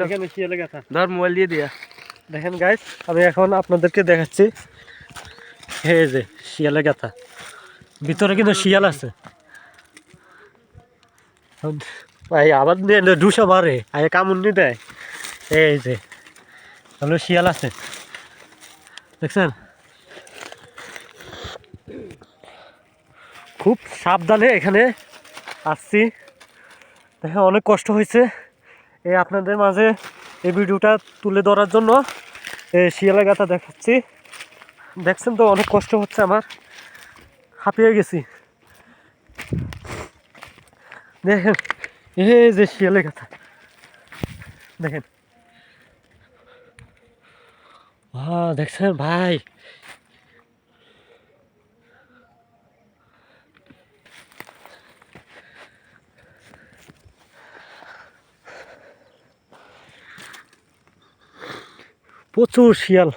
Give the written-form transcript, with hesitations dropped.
এখানে শিয়ালের গাথা ধর মোবাইল দিয়ে দিয়া। দেখেন গাইস, আমি এখন আপনাদেরকে দেখাচ্ছি। এই যে শিয়ালের গাথা, ভিতরে কিন্তু শিয়াল আছে। ভাই আবার ডুসা মারে, আগে কামড় নি দেয়। এই যে হলো শিয়াল আছে, দেখছেন? খুব সাবধানে এখানে আসছি। দেখেন অনেক কষ্ট হয়েছে এই আপনাদের মাঝে এই ভিডিওটা তুলে ধরার জন্য। এই শিয়ালের গাথা দেখাচ্ছি, দেখছেন তো অনেক কষ্ট হচ্ছে আমার, হাঁপিয়ে গেছি। দেখেন এই যে শিয়ালের গাথা, দেখেন দেখছেন ভাই, প্রচুর শিয়াল।